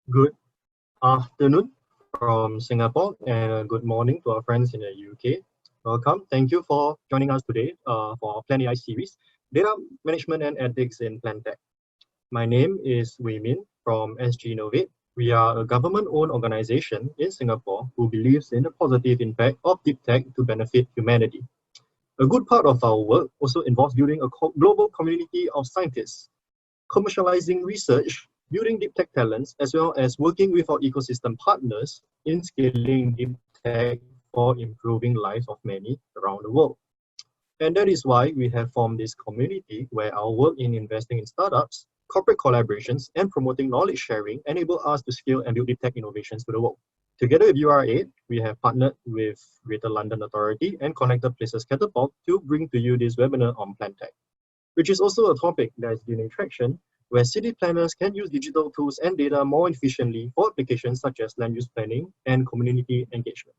Good afternoon from Singapore and good morning to our friends in the UK. Welcome. Thank you for joining us today for our Plan.AI series, Data Management and Ethics in PlanTech. My name is Wei Min from SGInnovate. We are a government-owned organization in Singapore who believes in the positive impact of deep tech to benefit humanity. A good part of our work also involves building a global community of scientists, commercializing research, building deep tech talents, as well as working with our ecosystem partners in scaling deep tech for improving lives of many around the world. And that is why we have formed this community where our work in investing in startups, corporate collaborations, and promoting knowledge sharing enable us to scale and build deep tech innovations to the world. Together with URA, we have partnered with Greater London Authority and Connected Places Catapult to bring to you this webinar on PlanTech, which is also a topic that is gaining traction, where city planners can use digital tools and data more efficiently for applications such as land use planning and community engagement.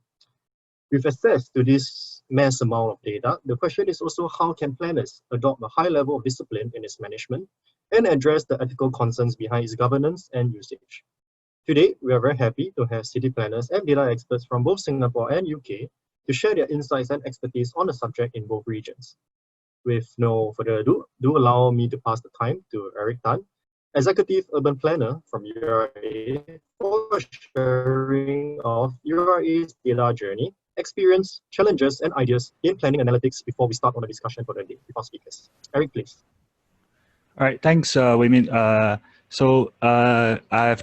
With access to this mass amount of data, the question is also how can planners adopt a high level of discipline in its management and address the ethical concerns behind its governance and usage. Today, we are very happy to have city planners and data experts from both Singapore and UK to share their insights and expertise on the subject in both regions. With no further ado, do allow me to pass the time to Eric Tan, Executive Urban Planner from URA, for sharing of URA's data journey, experience, challenges, and ideas in planning analytics before we start on the discussion for the day with our speakers. Eric, please. All right, thanks, Wei Min. I've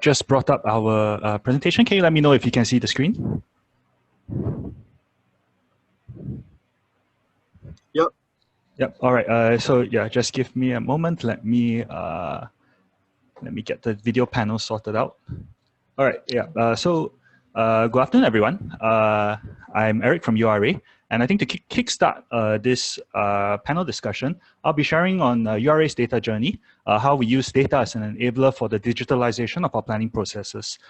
just brought up our presentation. Can you let me know if you can see the screen? Yep. Yep. All right. So yeah, just give me a moment. Let me get the video panel sorted out. All right. Yeah. Good afternoon, everyone. I'm Eric from URA. And I think to kickstart this panel discussion, I'll be sharing on URA's data journey, how we use data as an enabler for the digitalization of our planning processes.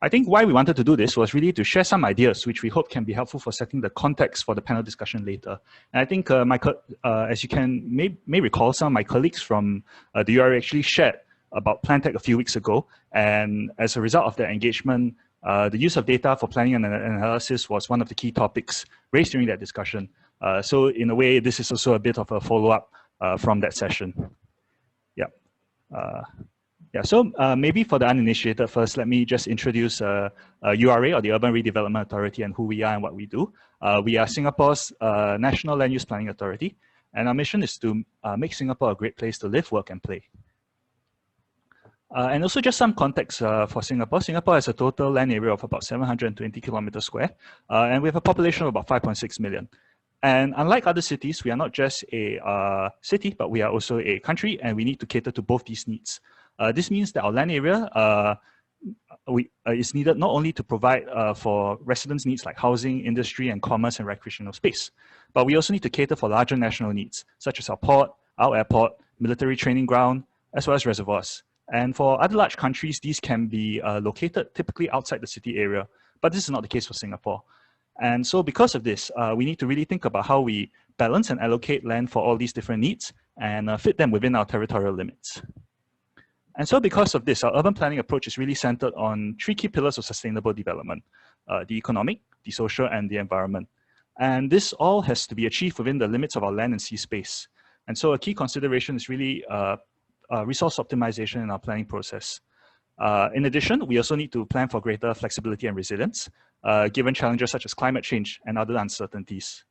I think why we wanted to do this was really to share some ideas which we hope can be helpful for setting the context for the panel discussion later. And I think, as you may recall, some of my colleagues from the URA actually shared about PlanTech a few weeks ago. And as a result of their engagement, the use of data for planning and analysis was one of the key topics raised during that discussion. So in a way, this is also a bit of a follow-up from that session. Yeah. So maybe for the uninitiated first, let me just introduce URA, or the Urban Redevelopment Authority, and who we are and what we do. We are Singapore's National Land Use Planning Authority, and our mission is to make Singapore a great place to live, work, and play. And also just some context for Singapore. Singapore has a total land area of about 720 kilometers square, and we have a population of about 5.6 million. And unlike other cities, we are not just a city, but we are also a country, and we need to cater to both these needs. This means that our land area is needed not only to provide for residents' needs like housing, industry, and commerce and recreational space, but we also need to cater for larger national needs, such as our port, our airport, military training ground, as well as reservoirs. And for other large countries, these can be located typically outside the city area, but this is not the case for Singapore. And so because of this, we need to really think about how we balance and allocate land for all these different needs and fit them within our territorial limits. And so because of this, our urban planning approach is really centered on three key pillars of sustainable development: the economic, the social, and the environment. And this all has to be achieved within the limits of our land and sea space. And so a key consideration is really resource optimization in our planning process. In addition, we also need to plan for greater flexibility and resilience, given challenges such as climate change and other uncertainties.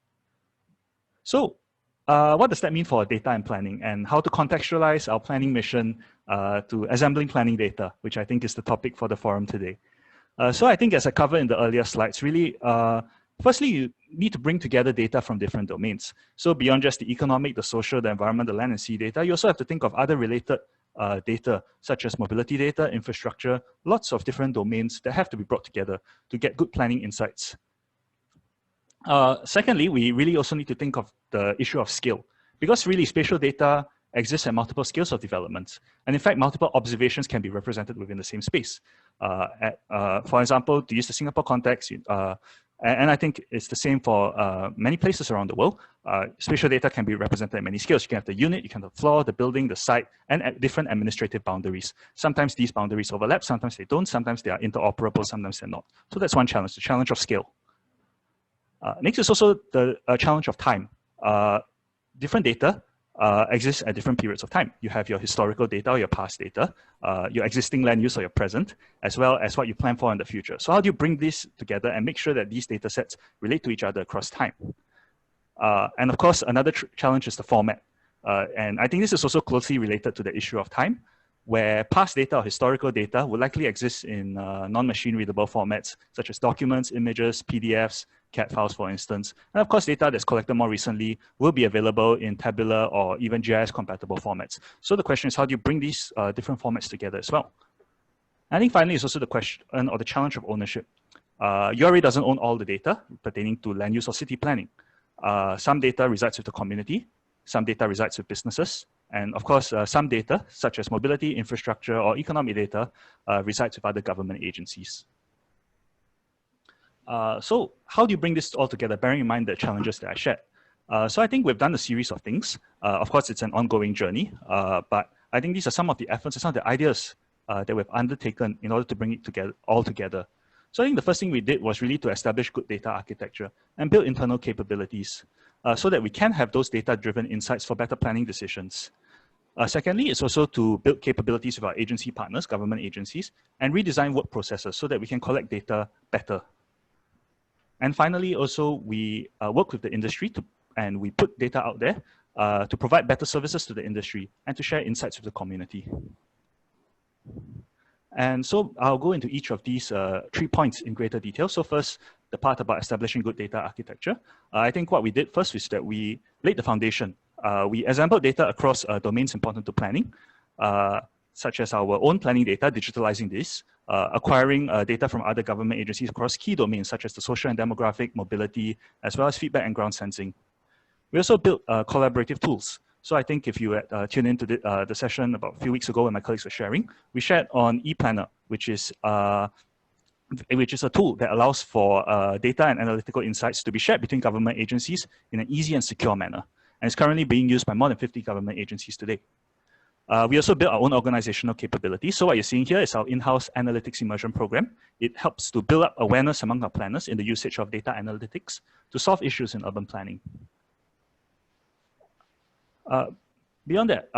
So what does that mean for data and planning, and how to contextualize our planning mission to assembling planning data, which I think is the topic for the forum today. So I think, as I covered in the earlier slides, really, firstly, you need to bring together data from different domains. So beyond just the economic, the social, the environment, the land and sea data, you also have to think of other related data, such as mobility data, infrastructure, lots of different domains that have to be brought together to get good planning insights. Secondly, we really also need to think of the issue of scale, because really spatial data exists at multiple scales of development. And in fact, multiple observations can be represented within the same space. For example, to use the Singapore context, And I think it's the same for many places around the world. Spatial data can be represented at many scales. You can have the unit, you can have the floor, the building, the site, and at different administrative boundaries. Sometimes these boundaries overlap, sometimes they don't, sometimes they are interoperable, sometimes they're not. So that's one challenge, the challenge of scale. Next is also the challenge of time. Different data exists at different periods of time. You have your historical data or your past data, your existing land use or your present, as well as what you plan for in the future. So how do you bring this together and make sure that these data sets relate to each other across time? And of course, another challenge is the format. And I think this is also closely related to the issue of time, where past data or historical data will likely exist in non-machine readable formats, such as documents, images, PDFs, CAD files, for instance. And of course, data that's collected more recently will be available in tabular or even GIS-compatible formats. So the question is, how do you bring these different formats together as well? I think finally, it's also the question or the challenge of ownership. URA doesn't own all the data pertaining to land use or city planning. Some data resides with the community, some data resides with businesses, and of course, some data, such as mobility, infrastructure, or economic data, resides with other government agencies. So how do you bring this all together, bearing in mind the challenges that I shared? So I think we've done a series of things. Of course, it's an ongoing journey, but I think these are some of the efforts, some of the ideas that we've undertaken in order to bring it together, all together. So I think the first thing we did was really to establish good data architecture and build internal capabilities so that we can have those data-driven insights for better planning decisions. Secondly, it's also to build capabilities with our agency partners, government agencies, and redesign work processes so that we can collect data better. And finally, also, we work with the industry and we put data out there to provide better services to the industry and to share insights with the community. And so I'll go into each of these 3 points in greater detail. So first, the part about establishing good data architecture. I think what we did first is that we laid the foundation. We assembled data across domains important to planning, such as our own planning data, digitalizing this, acquiring data from other government agencies across key domains, such as the social and demographic, mobility, as well as feedback and ground sensing. We also built collaborative tools. So I think if you had tuned into the session about a few weeks ago when my colleagues were sharing, we shared on ePlanner, which is a tool that allows for data and analytical insights to be shared between government agencies in an easy and secure manner. And it's currently being used by more than 50 government agencies today. We also built our own organizational capabilities. So what you're seeing here is our in-house analytics immersion program. It helps to build up awareness among our planners in the usage of data analytics to solve issues in urban planning. Beyond that,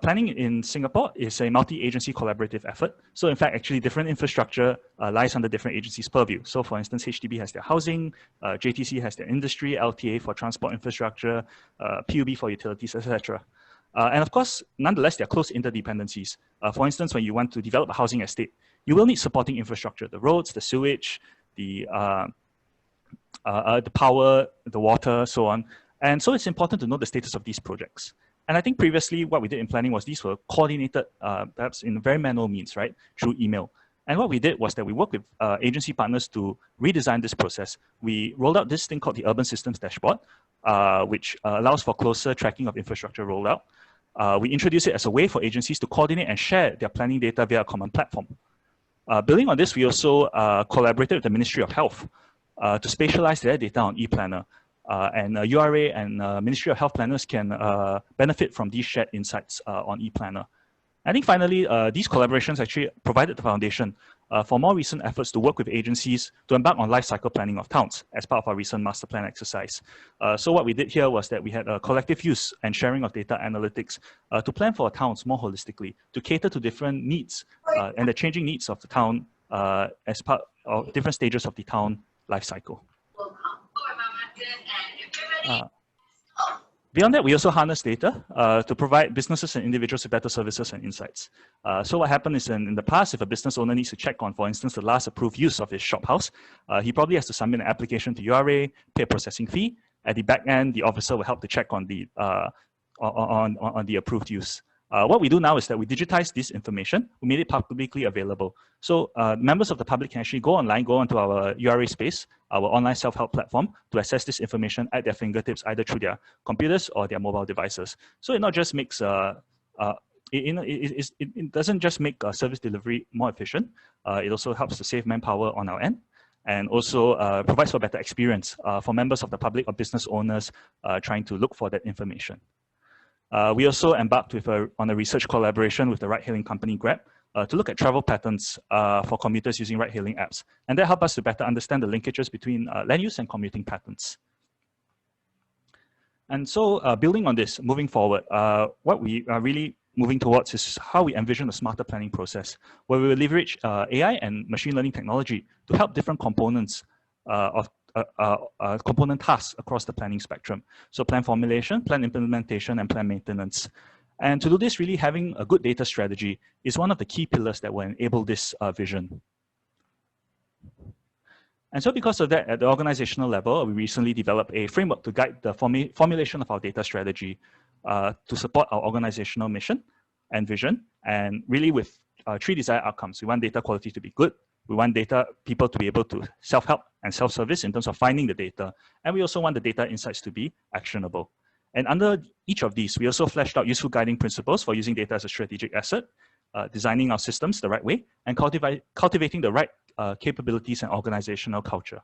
planning in Singapore is a multi-agency collaborative effort. So in fact, actually different infrastructure lies under different agencies' purview. So for instance, HDB has their housing, JTC has their industry, LTA for transport infrastructure, PUB for utilities, etc. And of course, nonetheless, there are close interdependencies. For instance, when you want to develop a housing estate, you will need supporting infrastructure, the roads, the sewage, the power, the water, so on. And so it's important to know the status of these projects. And I think previously what we did in planning was these were coordinated, perhaps in very manual means, right, through email. And what we did was that we worked with agency partners to redesign this process. We rolled out this thing called the Urban Systems Dashboard, which allows for closer tracking of infrastructure rollout. We introduced it as a way for agencies to coordinate and share their planning data via a common platform. Building on this, we also collaborated with the Ministry of Health to spatialize their data on ePlanner. And URA and Ministry of Health planners can benefit from these shared insights on ePlanner. I think finally, these collaborations actually provided the foundation for more recent efforts to work with agencies to embark on life cycle planning of towns as part of our recent master plan exercise. So what we did here was that we had a collective use and sharing of data analytics to plan for our towns more holistically, to cater to different needs and the changing needs of the town as part of different stages of the town life cycle. Beyond that, we also harness data to provide businesses and individuals with better services and insights. So what happened is in the past, if a business owner needs to check on, for instance, the last approved use of his shop house, he probably has to submit an application to URA, pay a processing fee. At the back end, the officer will help to check on the approved use. What we do now is that we digitize this information. We made it publicly available. So members of the public can actually go online, go onto our URA space, our online self-help platform, to access this information at their fingertips, either through their computers or their mobile devices. So it not just makes it doesn't just make service delivery more efficient. It also helps to save manpower on our end. and also provides for better experience for members of the public or business owners trying to look for that information. We also embarked on a research collaboration with the ride-hailing company Grab to look at travel patterns for commuters using ride-hailing apps. And that helped us to better understand the linkages between land use and commuting patterns. And so building on this, moving forward, what we are really moving towards is how we envision a smarter planning process, where we will leverage AI and machine learning technology to help different components of component tasks across the planning spectrum. So plan formulation, plan implementation, and plan maintenance. And to do this, really having a good data strategy is one of the key pillars that will enable this vision. And so because of that, at the organizational level, we recently developed a framework to guide the formulation of our data strategy to support our organizational mission and vision, and really with 3 desired outcomes. We want data quality to be good. We want people to be able to self-help and self-service in terms of finding the data. And we also want the data insights to be actionable. And under each of these, we also fleshed out useful guiding principles for using data as a strategic asset, designing our systems the right way, and cultivating the right capabilities and organizational culture.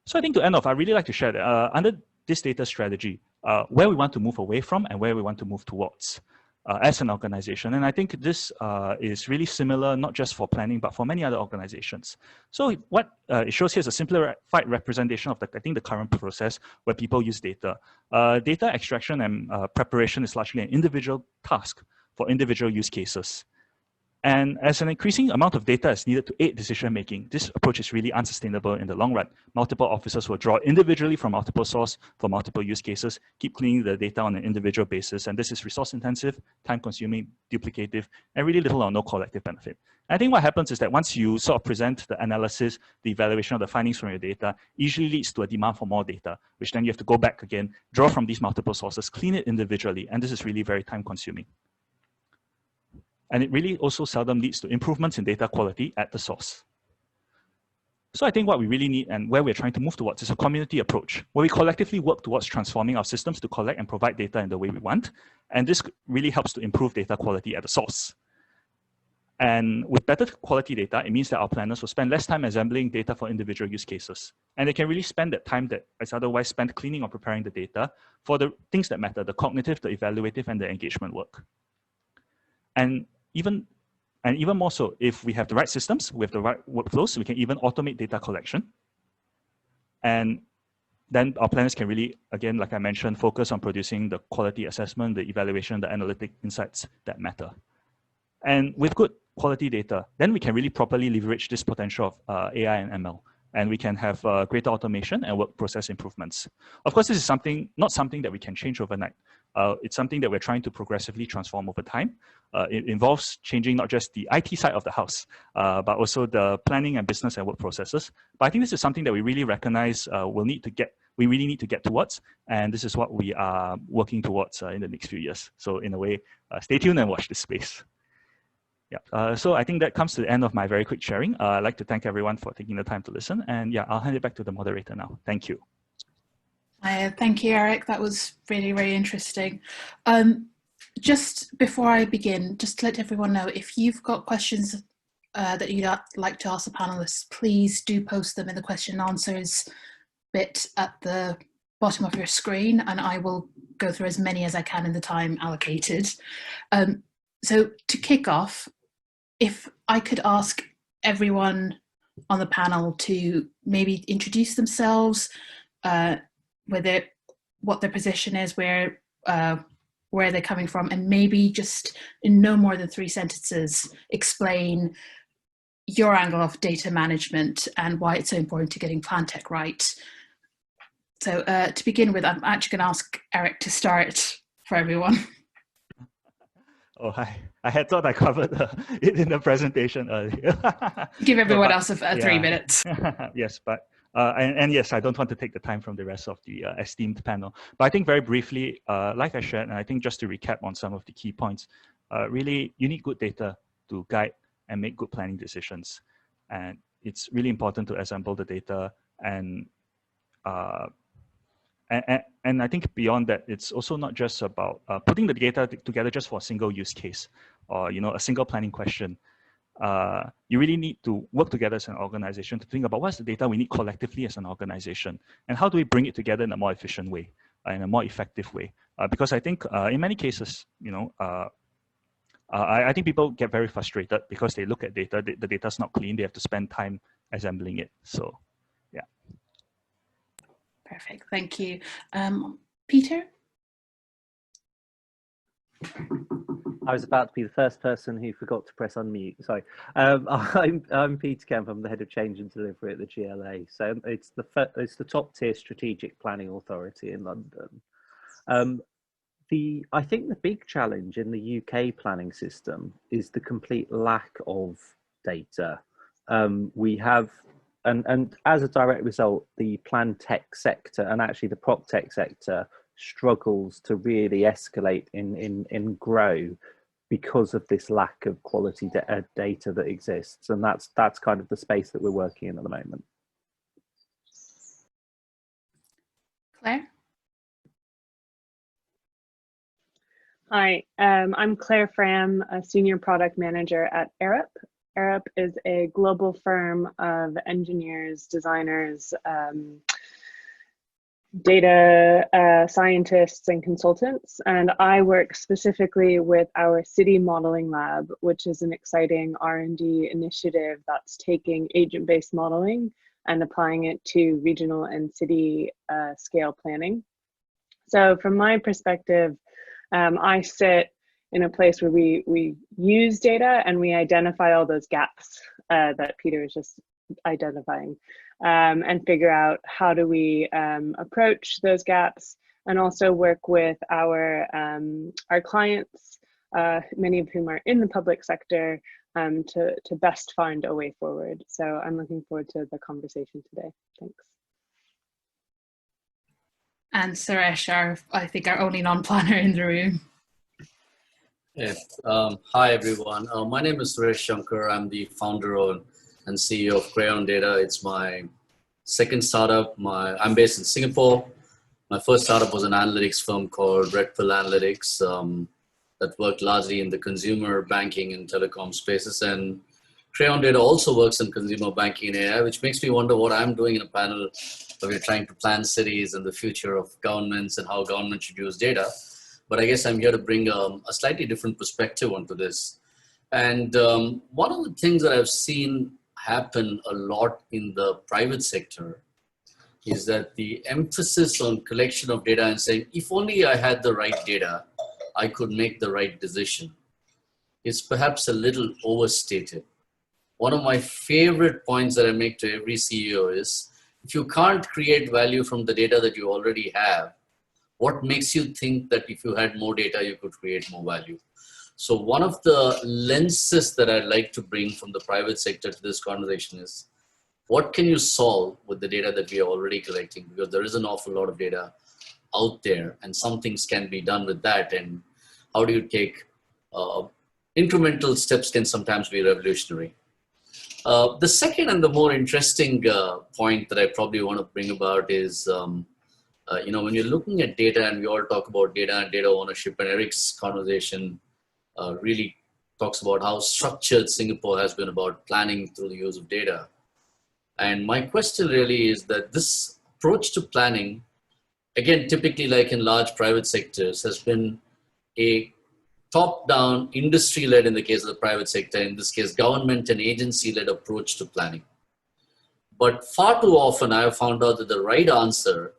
So I think to end off, I'd really like to share that under this data strategy, where we want to move away from and where we want to move towards as an organization. And I think this is really similar, not just for planning, but for many other organizations. So what it shows here is a simplified representation of the current process where people use data. Data extraction and preparation is largely an individual task for individual use cases. And as an increasing amount of data is needed to aid decision-making, this approach is really unsustainable in the long run. Multiple officers will draw individually from multiple sources for multiple use cases, keep cleaning the data on an individual basis, and this is resource-intensive, time-consuming, duplicative, and really little or no collective benefit. I think what happens is that once you sort of present the analysis, the evaluation of the findings from your data, usually leads to a demand for more data, which then you have to go back again, draw from these multiple sources, clean it individually, and this is really very time-consuming. And it really also seldom leads to improvements in data quality at the source. So I think what we really need and where we're trying to move towards is a community approach, where we collectively work towards transforming our systems to collect and provide data in the way we want. And this really helps to improve data quality at the source. And with better quality data, it means that our planners will spend less time assembling data for individual use cases. And they can really spend that time that is otherwise spent cleaning or preparing the data for the things that matter, the cognitive, the evaluative, and the engagement work. And even more so, if we have the right systems, with the right workflows, we can even automate data collection. And then our planners can really, again, like I mentioned, focus on producing the quality assessment, the evaluation, the analytic insights that matter. And with good quality data, then we can really properly leverage this potential of AI and ML. And we can have greater automation and work process improvements. Of course, this is not something that we can change overnight. It's something that we're trying to progressively transform over time. It involves changing not just the IT side of the house, but also the planning and business and work processes. But I think this is something that we really recognize we really need to get towards, and this is what we are working towards in the next few years. So in a way, stay tuned and watch this space. Yeah, so I think that comes to the end of my very quick sharing. I'd like to thank everyone for taking the time to listen. And yeah, I'll hand it back to the moderator now. Thank you. Thank you, Eric. That was really, really interesting. Just before I begin, just to let everyone know, if you've got questions that you'd like to ask the panelists, please do post them in the question and answers bit at the bottom of your screen, and I will go through as many as I can in the time allocated. So to kick off, if I could ask everyone on the panel to maybe introduce themselves, what their position is, where they're coming from, and maybe just in no more than 3 sentences explain your angle of data management and why it's so important to getting PlanTech right. So to begin with, I'm actually going to ask Eric to start for everyone. Oh, hi. I had thought I covered it in the presentation earlier. Give everyone else 3 minutes. Yes, but and yes, I don't want to take the time from the rest of the esteemed panel. But I think very briefly, like I shared, and I think just to recap on some of the key points, really, you need good data to guide and make good planning decisions. And it's really important to assemble the data and I think beyond that, it's also not just about putting the data together just for a single use case or a single planning question. you really need to work together as an organization to think about what's the data we need collectively as an organization, and how do we bring it together in a more efficient way, in a more effective way. Because I think in many cases, I think people get very frustrated because they look at data, the data's not clean, they have to spend time assembling it. So, yeah. Perfect, thank you. Peter? I was about to be the first person who forgot to press unmute. Sorry. I'm Peter Kemp. I'm the head of change and delivery at the GLA. So it's the top tier strategic planning authority in London. I think the big challenge in the UK planning system is the complete lack of data. We have, and as a direct result, the PlanTech sector and actually the PropTech sector struggles to really escalate and grow because of this lack of quality data that exists. And that's kind of the space that we're working in at the moment. Claire? Hi, I'm Claire Fram, a senior product manager at Arup. Arup is a global firm of engineers, designers, data scientists and consultants, and I work specifically with our city modeling lab, which is an exciting R&D initiative that's taking agent-based modeling and applying it to regional and city scale planning. So from my perspective, I sit in a place where we use data and we identify all those gaps that Peter is just identifying, and figure out how do we approach those gaps, and also work with our clients, many of whom are in the public sector, to best find a way forward. So I'm looking forward to the conversation today. Thanks. And Suresh, I think our only non-planner in the room. Yeah. Hi, everyone. My name is Suresh Shankar. I'm the founder and CEO of Plan.AI. It's my second startup. I'm based in Singapore. My first startup was an analytics firm called Red Pill Analytics that worked largely in the consumer banking and telecom spaces. And Plan.AI also works in consumer banking and AI, which makes me wonder what I'm doing in a panel where we're trying to plan cities and the future of governments and how government should use data. But I guess I'm here to bring a slightly different perspective onto this. And one of the things that I've seen happen a lot in the private sector is that the emphasis on collection of data and saying, if only I had the right data, I could make the right decision, is perhaps a little overstated. One of my favorite points that I make to every CEO is, if you can't create value from the data that you already have, what makes you think that if you had more data, you could create more value? So one of the lenses that I'd like to bring from the private sector to this conversation is, what can you solve with the data that we are already collecting? Because there is an awful lot of data out there, and some things can be done with that. And how do you take incremental steps can sometimes be revolutionary. The second and the more interesting point that I probably want to bring about is, when you're looking at data, and we all talk about data and data ownership, and Eric's conversation really talks about how structured Singapore has been about planning through the use of data. And my question really is that this approach to planning, again, typically like in large private sectors, has been a top-down, industry-led in the case of the private sector, in this case, government and agency-led approach to planning. But far too often, I have found out that the right answer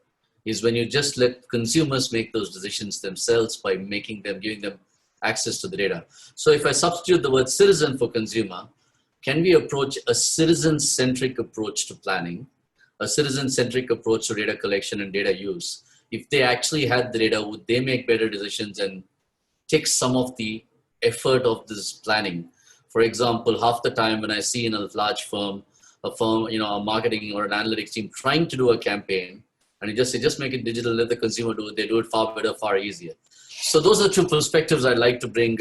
is when you just let consumers make those decisions themselves by giving them access to the data. So if I substitute the word citizen for consumer, can we approach a citizen-centric approach to planning, a citizen-centric approach to data collection and data use? If they actually had the data, would they make better decisions and take some of the effort of this planning? For example, half the time when I see in a large firm, a marketing or an analytics team trying to do a campaign, and you just say, just make it digital, let the consumer do it, they do it far better, far easier. So those are two perspectives I'd like to bring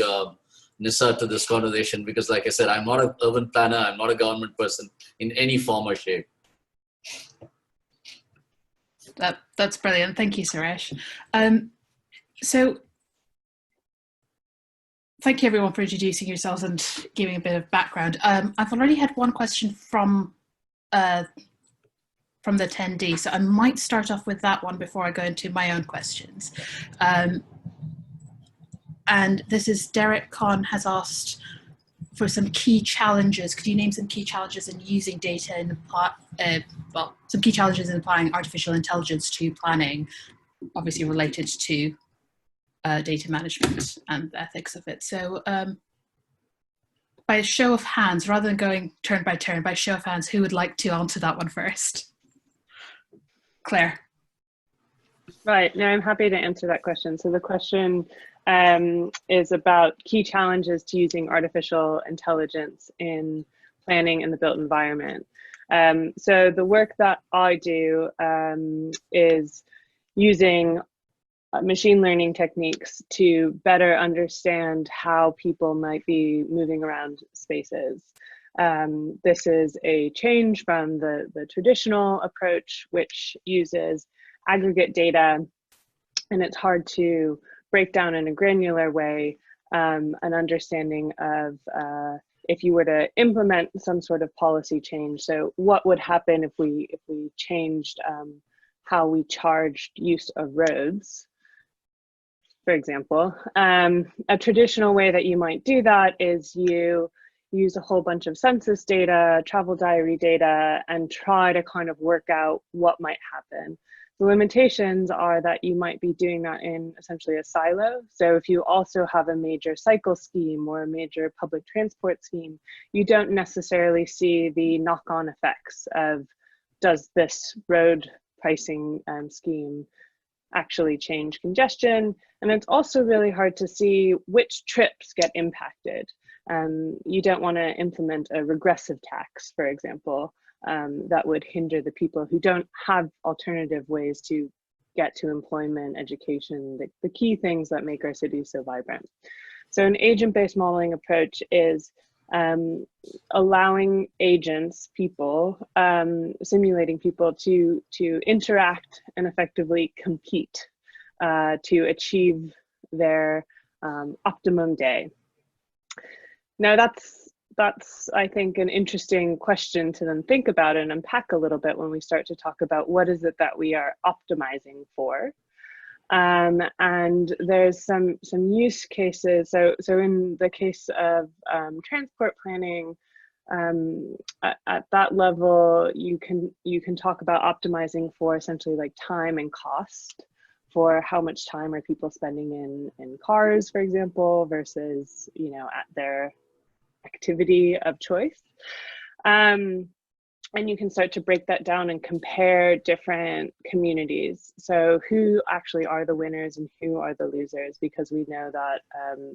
Nisa to this conversation, because like I said, I'm not an urban planner, I'm not a government person in any form or shape. That's brilliant. Thank you, Suresh. So thank you everyone for introducing yourselves and giving a bit of background. I've already had one question from the attendee, so I might start off with that one before I go into my own questions. And this is Derek Kahn has asked for some key challenges. Could you name some key challenges in using data and well, some key challenges in applying artificial intelligence to planning, obviously related to data management and the ethics of it. So by a show of hands, rather than going turn by turn, by show of hands, who would like to answer that one first? Claire. Right, no, I'm happy to answer that question. So the question is about key challenges to using artificial intelligence in planning in the built environment. So the work that I do is using machine learning techniques to better understand how people might be moving around spaces. This is a change from the traditional approach, which uses aggregate data, and it's hard to break down in a granular way an understanding of if you were to implement some sort of policy change. So what would happen if we changed how we charged use of roads, for example. A traditional way that you might do that is you use a whole bunch of census data, travel diary data, and try to kind of work out what might happen. The limitations are that you might be doing that in essentially a silo. So if you also have a major cycle scheme or a major public transport scheme, you don't necessarily see the knock-on effects of, does this road pricing scheme actually change congestion? And it's also really hard to see which trips get impacted. You don't want to implement a regressive tax, for example, that would hinder the people who don't have alternative ways to get to employment, education, the key things that make our cities so vibrant. So an agent-based modeling approach is allowing agents, people, simulating people to interact and effectively compete to achieve their optimum day. Now that's I think an interesting question to then think about and unpack a little bit when we start to talk about what is it that we are optimizing for. And there's some use cases. So in the case of transport planning, at that level, you can talk about optimizing for essentially like time and cost, for how much time are people spending in cars, for example, versus at their activity of choice. And you can start to break that down and compare different communities. So who actually are the winners and who are the losers, because we know that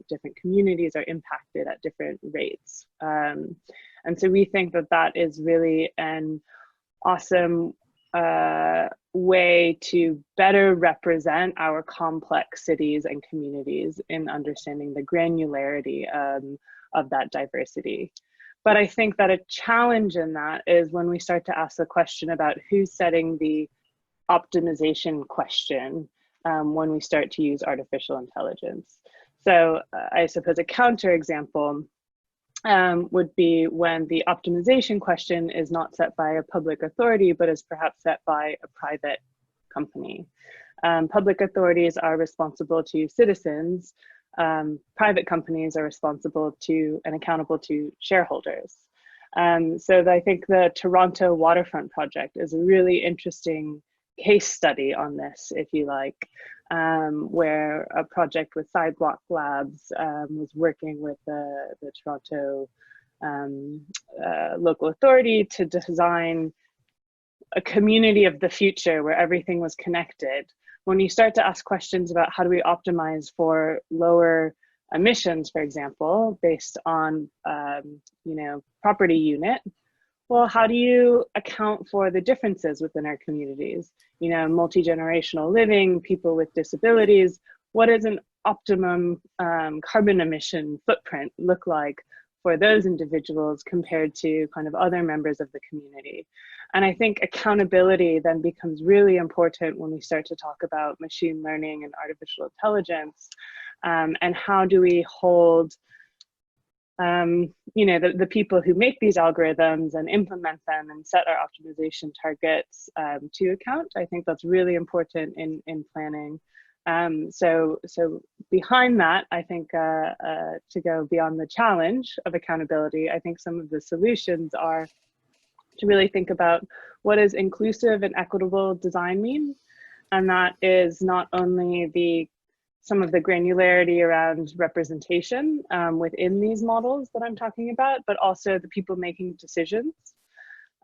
different communities are impacted at different rates. And so we think that that is really an awesome way to better represent our complex cities and communities in understanding the granularity of that diversity. But I think that a challenge in that is when we start to ask the question about who's setting the optimization question when we start to use artificial intelligence. So I suppose a counterexample would be when the optimization question is not set by a public authority, but is perhaps set by a private company. Public authorities are responsible to citizens. Private companies are responsible to and accountable to shareholders. So I think the Toronto Waterfront Project is a really interesting case study on this, if you like, where a project with Sidewalk Labs was working with the Toronto local authority to design a community of the future where everything was connected. When you start to ask questions about how do we optimize for lower emissions, for example, based on property unit, well, how do you account for the differences within our communities? Multi-generational living, people with disabilities, what does an optimum carbon emission footprint look like for those individuals compared to kind of other members of the community? And I think accountability then becomes really important when we start to talk about machine learning and artificial intelligence, and how do we hold the people who make these algorithms and implement them and set our optimization targets to account. I think that's really important in planning. So behind that, I think to go beyond the challenge of accountability, I think some of the solutions are to really think about what does inclusive and equitable design mean? And that is not only some of the granularity around representation within these models that I'm talking about, but also the people making decisions.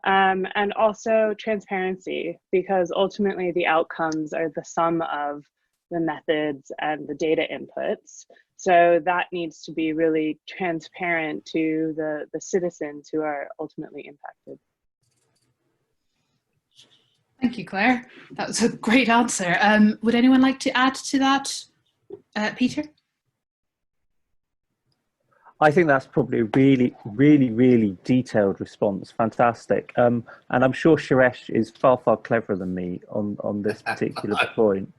And also transparency, because ultimately the outcomes are the sum of the methods and the data inputs. So that needs to be really transparent to the citizens who are ultimately impacted. Thank you, Claire. That was a great answer. Would anyone like to add to that? Peter? I think that's probably a really detailed response. Fantastic. And I'm sure Suresh is far cleverer than me on this particular point.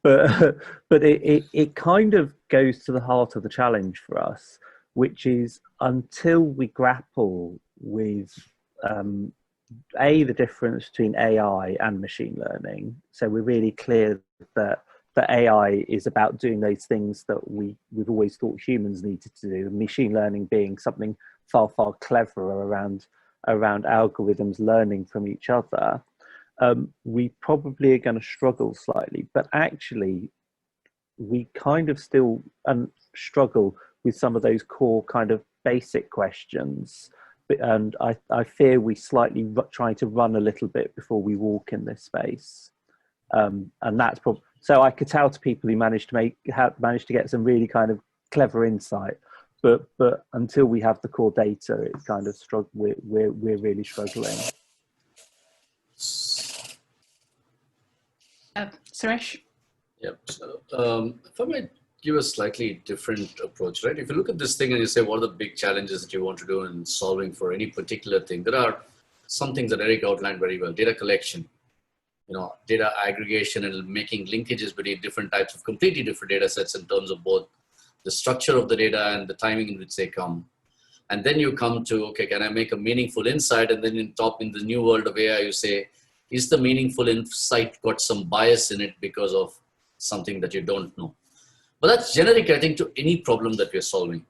But it kind of goes to the heart of the challenge for us, which is until we grapple with the difference between AI and machine learning. So we're really clear that AI is about doing those things that we've always thought humans needed to do, machine learning being something far cleverer around algorithms learning from each other. We probably are going to struggle slightly, but actually we kind of still struggle with some of those core kind of basic questions. And I fear we slightly try to run a little bit before we walk in this space. And that's probably, so I could tell to people who managed to get some really kind of clever insight, but until we have the core data, it's kind of we're really struggling. Suresh? Yep. So if I might give a slightly different approach, right? If you look at this thing and you say, what are the big challenges that you want to do in solving for any particular thing? There are some things that Eric outlined very well. Data collection, data aggregation and making linkages between different types of completely different data sets in terms of both the structure of the data and the timing in which they come. And then you come to, okay, can I make a meaningful insight? And then in the new world of AI, you say, is the meaningful insight got some bias in it because of something that you don't know? But that's generic, I think, to any problem that we're solving.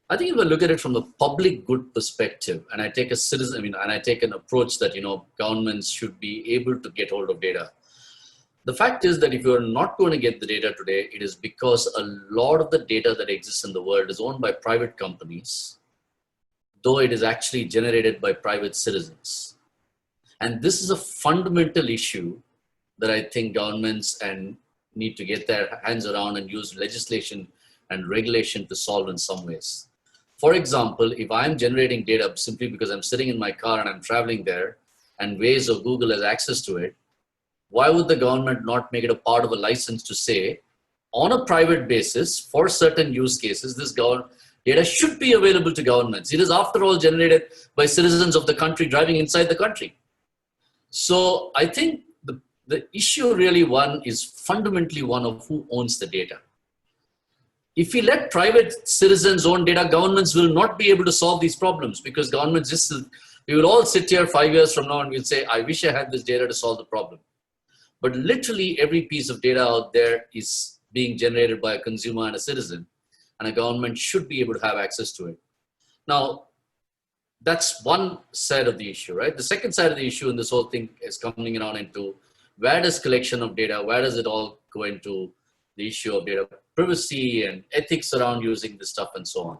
I think if I look at it from the public good perspective, and I take I take an approach that, governments should be able to get hold of data. The fact is that if you're not going to get the data today, it is because a lot of the data that exists in the world is owned by private companies, though it is actually generated by private citizens. And this is a fundamental issue that I think governments need to get their hands around and use legislation and regulation to solve in some ways. For example, if I'm generating data simply because I'm sitting in my car and I'm traveling there and Waze or Google has access to it, why would the government not make it a part of a license to say, on a private basis, for certain use cases, this data should be available to governments? It is, after all, generated by citizens of the country driving inside the country. So I think the issue really is fundamentally one of who owns the data. If we let private citizens own data, governments will not be able to solve these problems, because governments we will all sit here 5 years from now and we'll say, I wish I had this data to solve the problem. But literally every piece of data out there is being generated by a consumer and a citizen, and a government should be able to have access to it. Now, that's one side of the issue, right? The second side of the issue in this whole thing is coming around into, where does collection of data, where does it all go into the issue of data privacy and ethics around using this stuff and so on.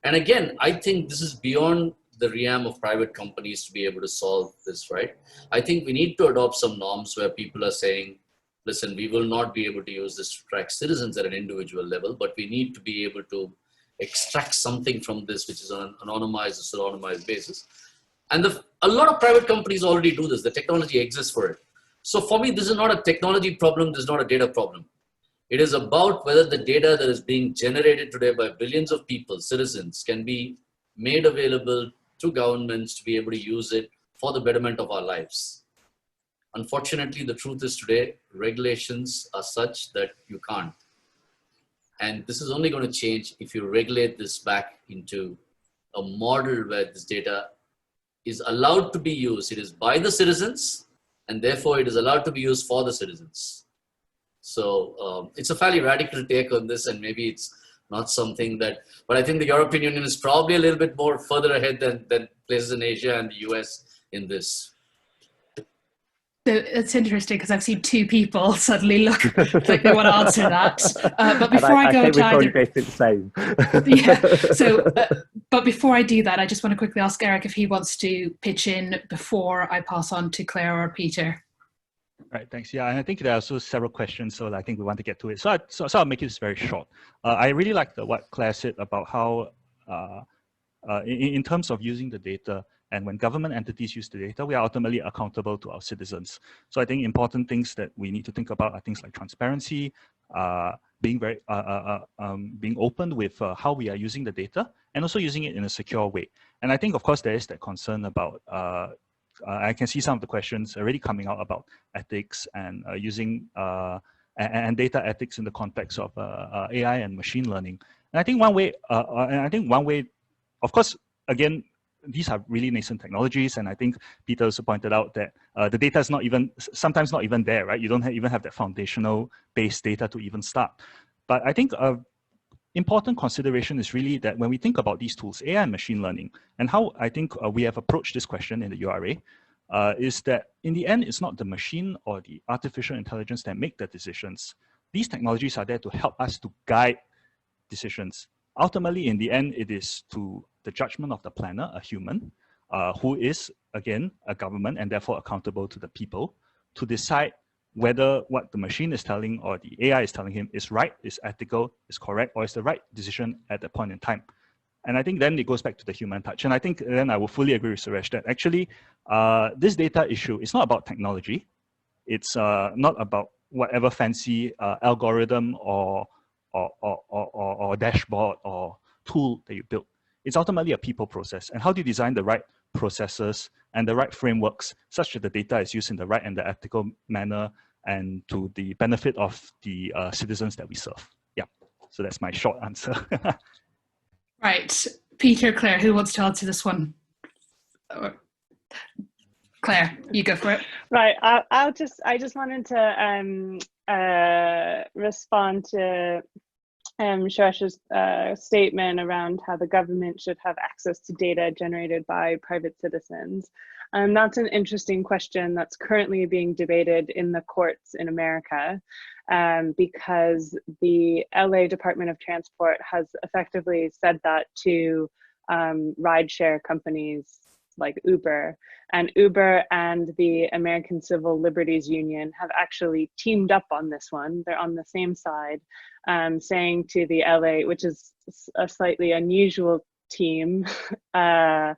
And again, I think this is beyond the realm of private companies to be able to solve this, right? I think we need to adopt some norms where people are saying, listen, we will not be able to use this to track citizens at an individual level, but we need to be able to extract something from this, which is on an anonymized or pseudonymized basis. And a lot of private companies already do this. The technology exists for it. So for me, this is not a technology problem. This is not a data problem. It is about whether the data that is being generated today by billions of people, citizens, can be made available to governments to be able to use it for the betterment of our lives. Unfortunately, the truth is today, regulations are such that you can't. And this is only going to change if you regulate this back into a model where this data is allowed to be used. It is by the citizens, and therefore it is allowed to be used for the citizens. So it's a fairly radical take on this, and maybe it's not something that, but I think the European Union is probably a little bit more further ahead than places in Asia and the US in this. So it's interesting because I've seen two people suddenly look like they want to answer that. But before I go to either, the same. yeah. So, but before I do that, I just want to quickly ask Eric if he wants to pitch in before I pass on to Claire or Peter. Right, thanks. Yeah, and I think there are also several questions, so I think we want to get to it. So I'll make this very short. I really like what Claire said about how, in terms of using the data, and when government entities use the data, we are ultimately accountable to our citizens. So I think important things that we need to think about are things like transparency, being very being open with how we are using the data, and also using it in a secure way. And I think, of course, there is that concern about. I can see some of the questions already coming out about ethics and using and data ethics in the context of AI and machine learning. And I think one way, of course, again, these are really nascent technologies, and I think Peter also pointed out that the data is sometimes not even there, right? You don't even have that foundational base data to even start. But I think important consideration is really that when we think about these tools, AI and machine learning, and how I think we have approached this question in the URA, is that in the end, it's not the machine or the artificial intelligence that make the decisions. These technologies are there to help us to guide decisions. Ultimately, in the end, it is to the judgment of the planner, a human, who is, again, a government and therefore accountable to the people, to decide whether what the machine is telling or the AI is telling him is right, is ethical, is correct, or is the right decision at that point in time. And I think then it goes back to the human touch. And I think then I will fully agree with Suresh that actually this data issue is not about technology. It's not about whatever fancy algorithm or dashboard or tool that you build. It's ultimately a people process. And how do you design the right processes and the right frameworks such that the data is used in the right and the ethical manner and to the benefit of the citizens that we serve? Yeah, so that's my short answer. Right, Peter, Claire, who wants to answer this one? Claire, you go for it. Right, I just wanted to respond to Suresh's statement around how the government should have access to data generated by private citizens. That's an interesting question that's currently being debated in the courts in America, because the LA Department of Transport has effectively said that to rideshare companies like Uber. And Uber and the American Civil Liberties Union have actually teamed up on this one. They're on the same side, saying to the LA, which is a slightly unusual team around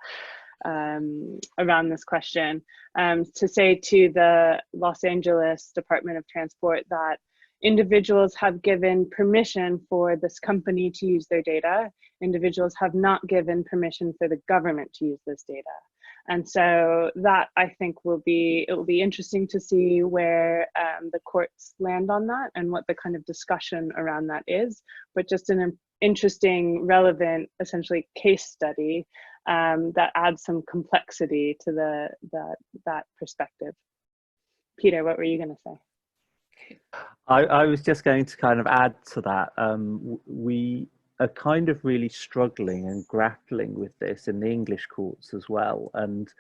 this question, to say to the Los Angeles Department of Transport that individuals have given permission for this company to use their data. Individuals have not given permission for the government to use this data. And so that, I think, it will be interesting to see where the courts land on that and what the kind of discussion around that is. But just an interesting, relevant, essentially case study that adds some complexity to that perspective. Peter, what were you going to say? I was just going to kind of add to that. We are kind of really struggling and grappling with this in the English courts as well. And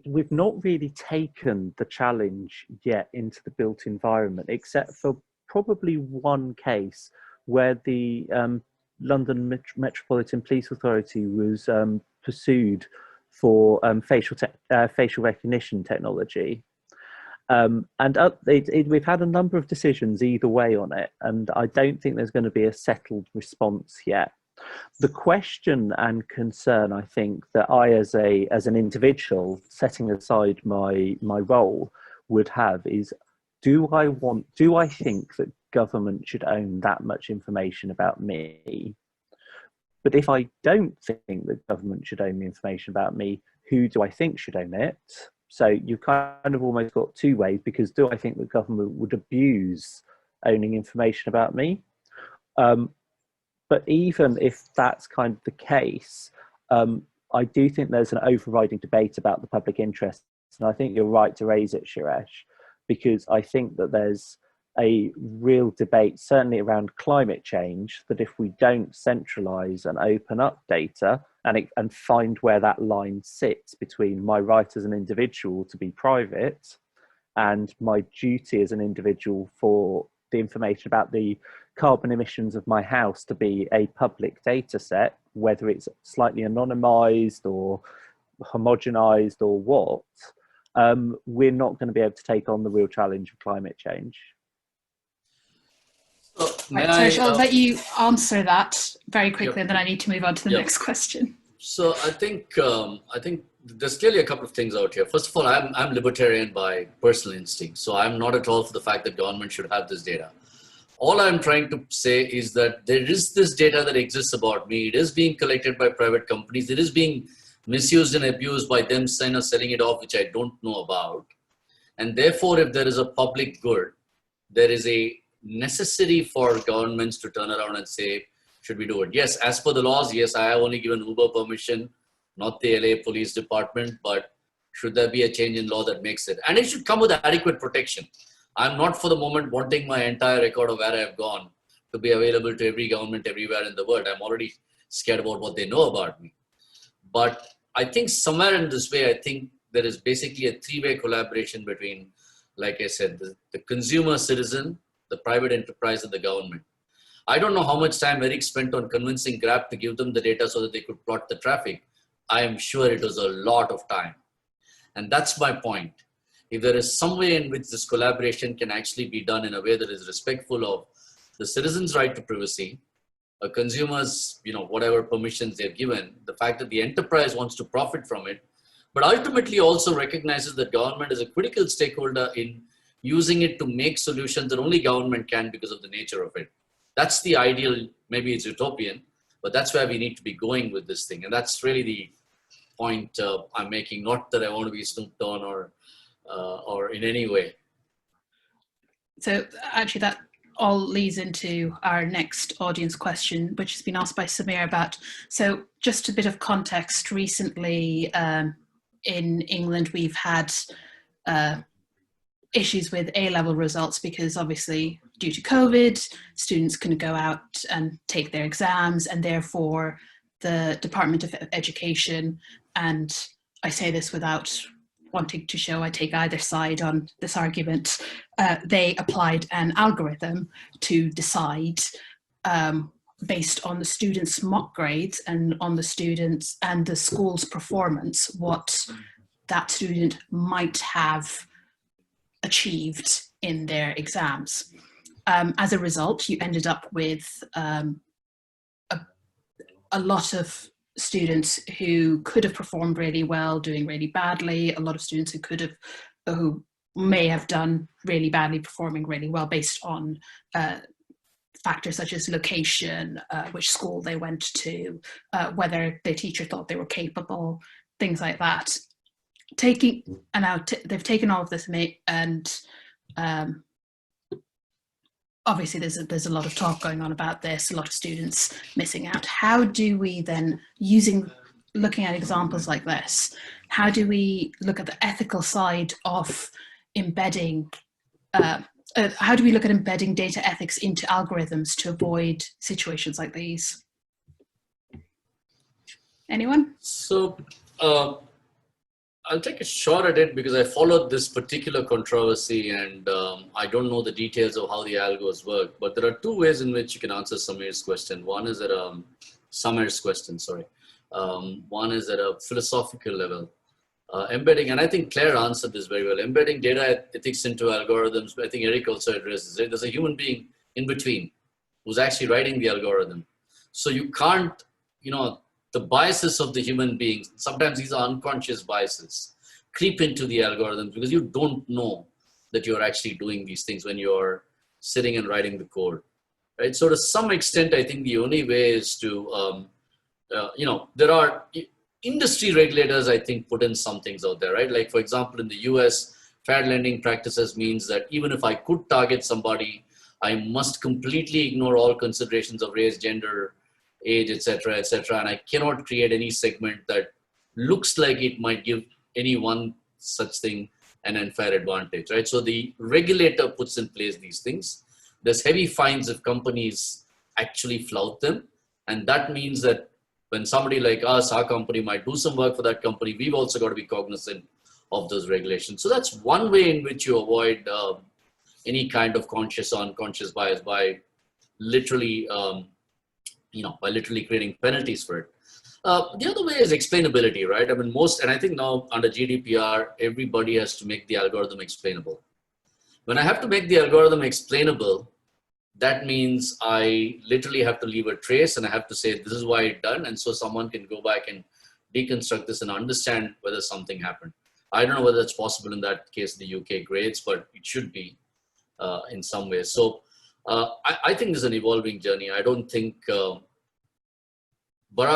we've not really taken the challenge yet into the built environment, except for probably one case where the London Metropolitan Police Authority was pursued for facial recognition technology. We've had a number of decisions either way on it, and I don't think there's going to be a settled response yet. The question and concern, I think, that I, as an individual, setting aside my role, would have is: do I think that government should own that much information about me? But if I don't think that government should own the information about me, who do I think should own it? So you've kind of almost got two ways, because do I think that government would abuse owning information about me? But even if that's kind of the case, I do think there's an overriding debate about the public interest. And I think you're right to raise it, Suresh, because I think that there's a real debate, certainly around climate change, that if we don't centralize and open up data and find where that line sits between my right as an individual to be private and my duty as an individual for the information about the carbon emissions of my house to be a public data set, whether it's slightly anonymized or homogenized or what, we're not going to be able to take on the real challenge of climate change. Right, so I'll let you answer that very quickly, Yep. and then I need to move on to the next question. So I think there's clearly a couple of things out here. First of all, I'm libertarian by personal instinct, so I'm not at all for the fact that government should have this data. All I'm trying to say is that there is this data that exists about me. It is being collected by private companies. It is being misused and abused by them selling it off, which I don't know about. And therefore, if there is a public good, there is a necessity for governments to turn around and say, should we do it? Yes, as per the laws, yes, I have only given Uber permission, not the LA Police Department, but should there be a change in law that makes it? And it should come with adequate protection. I'm not for the moment wanting my entire record of where I have gone to be available to every government everywhere in the world. I'm already scared about what they know about me. But I think somewhere in this way, I think there is basically a three-way collaboration between, like I said, the consumer citizen, the private enterprise, and the government. I don't know how much time Eric spent on convincing Grab to give them the data so that they could plot the traffic. I am sure it was a lot of time. And that's my point. If there is some way in which this collaboration can actually be done in a way that is respectful of the citizen's right to privacy, a consumer's, whatever permissions they've given, the fact that the enterprise wants to profit from it, but ultimately also recognizes that government is a critical stakeholder in using it to make solutions that only government can because of the nature of it. That's the ideal, maybe it's utopian, but that's where we need to be going with this thing. And that's really the point I'm making, not that I want to be snooped on or in any way. So actually that all leads into our next audience question, which has been asked by Samir about, so just a bit of context. Recently in England, we've had issues with A-level results because obviously due to COVID, students couldn't go out and take their exams, and therefore the Department of Education, and I say this without wanting to show I take either side on this argument, they applied an algorithm to decide based on the students' mock grades and on the students and the school's performance, what that student might have achieved in their exams. As a result, you ended up with a lot of students who could have performed really well doing really badly, a lot of students who may have done really badly performing really well based on factors such as location, which school they went to, whether their teacher thought they were capable, things like that. They've taken all of this and obviously there's a lot of talk going on about this, a lot of students missing out. How do we then, looking at examples like this, how do we look at the ethical side of embedding, how do we look at embedding data ethics into algorithms to avoid situations like these? Anyone? So I'll take a shot at it because I followed this particular controversy and I don't know the details of how the algos work, but there are two ways in which you can answer Samir's question. One is at Samir's question, sorry. One is at a philosophical level. Embedding, and I think Claire answered this very well, embedding data ethics into algorithms, I think Eric also addresses it. There's a human being in between who's actually writing the algorithm. So you can't, the biases of the human beings, sometimes these are unconscious biases, creep into the algorithms because you don't know that you're actually doing these things when you're sitting and writing the code, right? So to some extent, I think the only way is to, there are industry regulators, I think, put in some things out there, right? Like, for example, in the US, fair lending practices means that even if I could target somebody, I must completely ignore all considerations of race, gender, age, etc., etc., and I cannot create any segment that looks like it might give any one such thing an unfair advantage, right? So the regulator puts in place these things. There's heavy fines if companies actually flout them, and that means that when somebody like us, our company might do some work for that company, we've also got to be cognizant of those regulations. So that's one way in which you avoid any kind of conscious or unconscious bias by literally, by literally creating penalties for it. The other way is explainability, right? I mean, and I think now under GDPR, everybody has to make the algorithm explainable. When I have to make the algorithm explainable, that means I literally have to leave a trace and I have to say, this is why it's done. And so someone can go back and deconstruct this and understand whether something happened. I don't know whether it's possible in that case, the UK grades, but it should be in some ways. So I think this is an evolving journey. I don't think Barack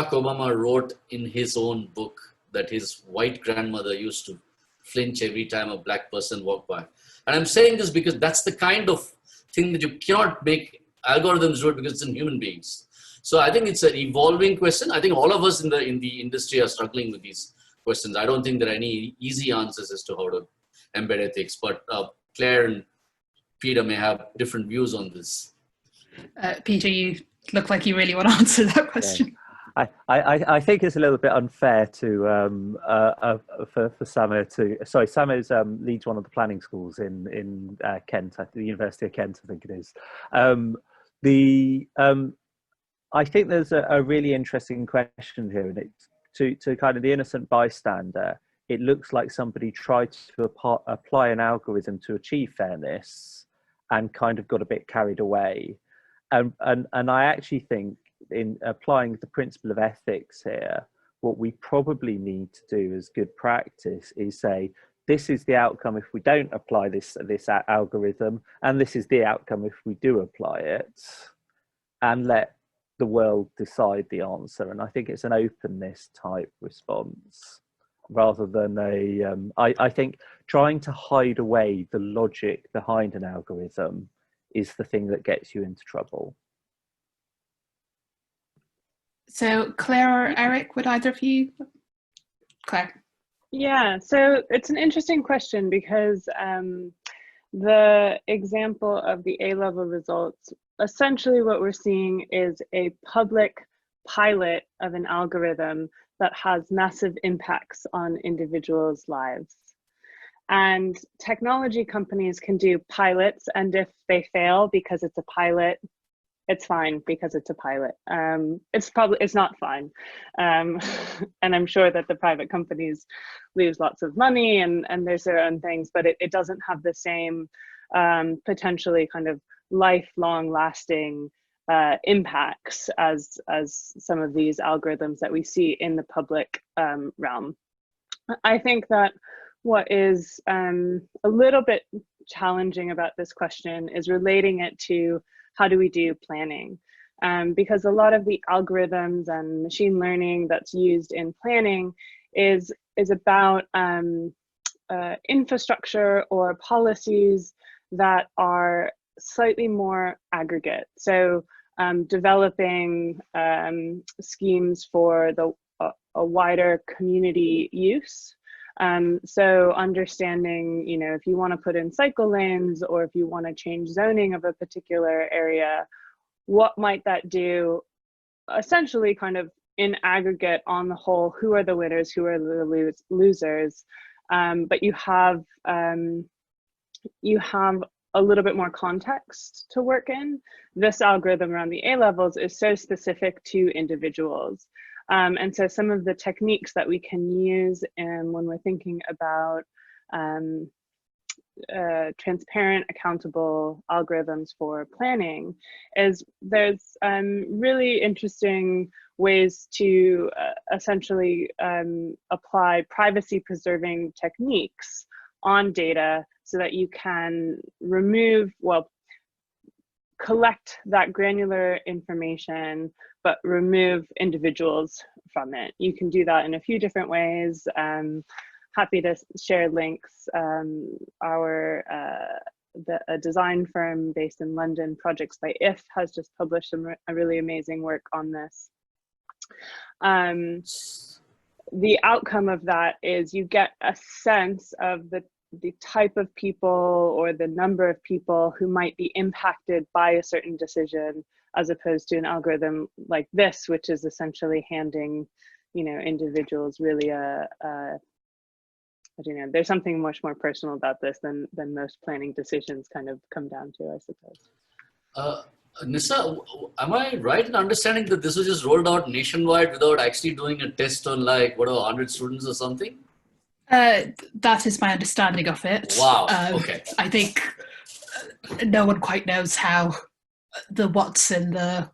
Obama wrote in his own book that his white grandmother used to flinch every time a black person walked by. And I'm saying this because that's the kind of thing that you cannot make algorithms do it because it's in human beings. So I think it's an evolving question. I think all of us in the industry are struggling with these questions. I don't think there are any easy answers as to how to embed ethics, but Claire and Peter may have different views on this. Peter, you look like you really want to answer that question. Yeah. I think it's a little bit unfair to for Samer to. Sorry, Samer's leads one of the planning schools in Kent, at the University of Kent, I think it is. I think there's a really interesting question here, and it's to kind of the innocent bystander. It looks like somebody tried to apply an algorithm to achieve fairness, and kind of got a bit carried away. And I actually think, in applying the principle of ethics here, what we probably need to do as good practice is say, this is the outcome if we don't apply this algorithm, and this is the outcome if we do apply it, and let the world decide the answer. And I think it's an openness type response rather than I think trying to hide away the logic behind an algorithm is the thing that gets you into trouble. So Claire or Eric, would either of you? Claire. Yeah, so it's an interesting question because the example of the A-level results, essentially what we're seeing is a public pilot of an algorithm that has massive impacts on individuals' lives. And technology companies can do pilots, and if they fail because it's a pilot, it's fine because it's a pilot. It's not fine. And I'm sure that the private companies lose lots of money and there's their own things, but it doesn't have the same potentially kind of lifelong lasting impacts as some of these algorithms that we see in the public realm. I think that what is a little bit challenging about this question is relating it to how do we do planning? Because a lot of the algorithms and machine learning that's used in planning is about infrastructure or policies that are slightly more aggregate. So developing schemes for a wider community use. So understanding, if you want to put in cycle lanes or if you want to change zoning of a particular area, what might that do essentially kind of in aggregate on the whole, who are the winners, who are the losers, but you have a little bit more context to work in. This algorithm around the A-levels is so specific to individuals. And so some of the techniques that we can use when we're thinking about transparent, accountable algorithms for planning is there's really interesting ways to essentially apply privacy preserving techniques on data so that you can collect that granular information, but remove individuals from it. You can do that in a few different ways. Happy to share links. Our a design firm based in London, Projects by If, has just published some really amazing work on this. The outcome of that is you get a sense of the type of people or the number of people who might be impacted by a certain decision, as opposed to an algorithm like this, which is essentially handing, you know, individuals really I don't know, there's something much more personal about this than most planning decisions kind of come down to, I suppose. Nissa, am I right in understanding that this was just rolled out nationwide without actually doing a test on like, whatever, 100 students or something? That is my understanding of it. Wow, okay. I think no one quite knows how the what's and the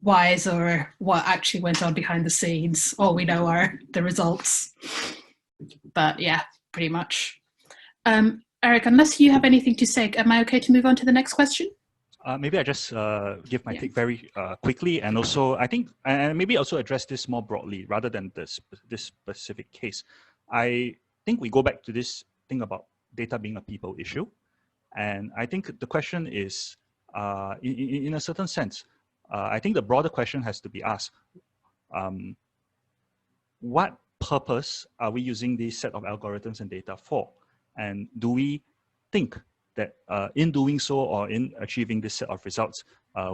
whys or what actually went on behind the scenes. All we know are the results. But yeah, pretty much. Eric, unless you have anything to say, am I okay to move on to the next question? Maybe I just give my take very quickly, and also I think, and maybe also address this more broadly rather than this specific case. I think we go back to this thing about data being a people issue, and I think the question is, in a certain sense, I think the broader question has to be asked: what purpose are we using this set of algorithms and data for? And do we think that in doing so or in achieving this set of results,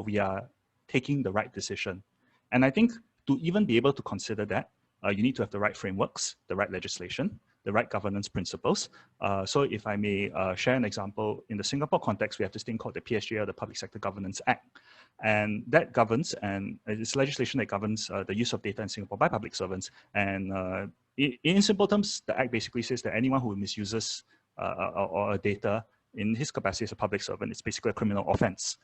we are taking the right decision? And I think to even be able to consider that, you need to have the right frameworks, the right legislation, the right governance principles. So if I may share an example, in the Singapore context, we have this thing called the PSGA, the Public Sector Governance Act. And that governs, and it's legislation that governs the use of data in Singapore by public servants. And in simple terms, the act basically says that anyone who misuses or data in his capacity as a public servant, it's basically a criminal offense,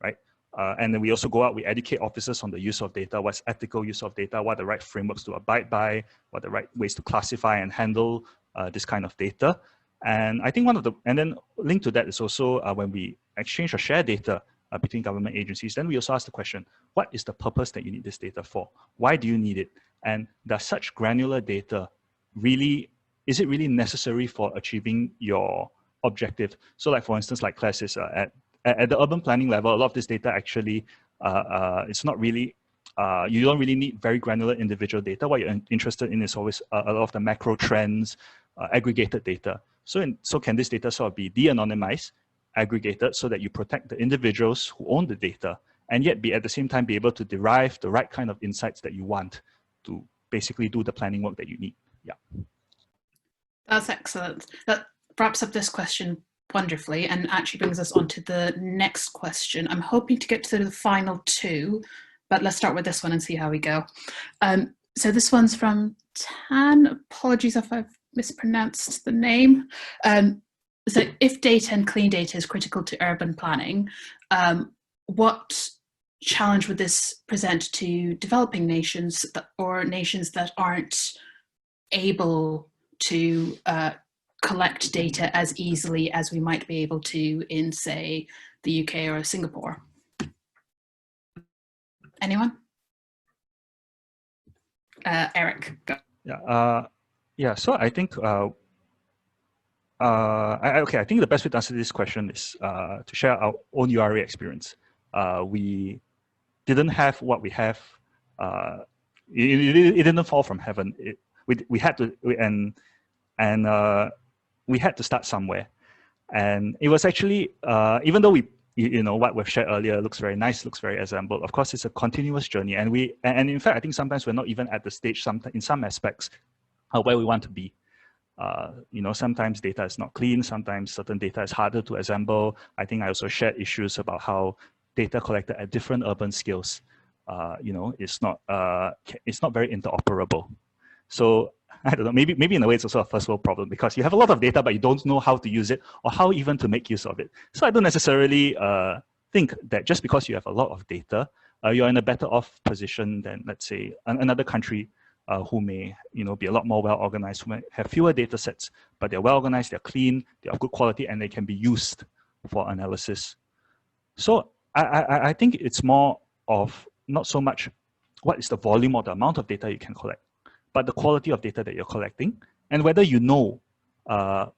right? And then we also go out, we educate officers on the use of data, what's ethical use of data, what are the right frameworks to abide by, what are the right ways to classify and handle this kind of data. And I think and then linked to that is also when we exchange or share data between government agencies, then we also ask the question, what is the purpose that you need this data for? Why do you need it? And does such granular data really, is it really necessary for achieving your objective? So like for instance, like Claire says, at the urban planning level, a lot of this data actually, it's not really, you don't really need very granular individual data. What you're interested in is always a lot of the macro trends, aggregated data. So can this data sort of be de-anonymized, aggregated, so that you protect the individuals who own the data, and yet at the same time be able to derive the right kind of insights that you want to basically do the planning work that you need. Yeah. That's excellent. That wraps up this question wonderfully and actually brings us on to the next question. I'm hoping to get to the final two, but let's start with this one and see how we go. So this one's from Tan. Apologies if I've mispronounced the name. So if data and clean data is critical to urban planning, what challenge would this present to developing nations or nations that aren't able to collect data as easily as we might be able to in, say, the UK or Singapore? Anyone? Eric, go. Yeah, so I think I think the best way to answer this question is to share our own URA experience. We didn't have what we have. It didn't fall from heaven. We had to, we had to start somewhere. And it was actually, even though what we've shared earlier looks very nice, looks very assembled, of course, it's a continuous journey. And in fact, I think sometimes we're not even at the stage, in some aspects, where we want to be. Sometimes data is not clean, sometimes certain data is harder to assemble. I think I also shared issues about how data collected at different urban scales, it's not very interoperable. So I don't know, maybe in a way it's also a first world problem because you have a lot of data, but you don't know how to use it or how even to make use of it. So I don't necessarily think that just because you have a lot of data, you're in a better off position than, let's say, another country who may be a lot more well organized, who may have fewer data sets, but they're well organized, they're clean, they're of good quality, and they can be used for analysis. So I think it's more of not so much what is the volume or the amount of data you can collect, but the quality of data that you're collecting, and whether you know, and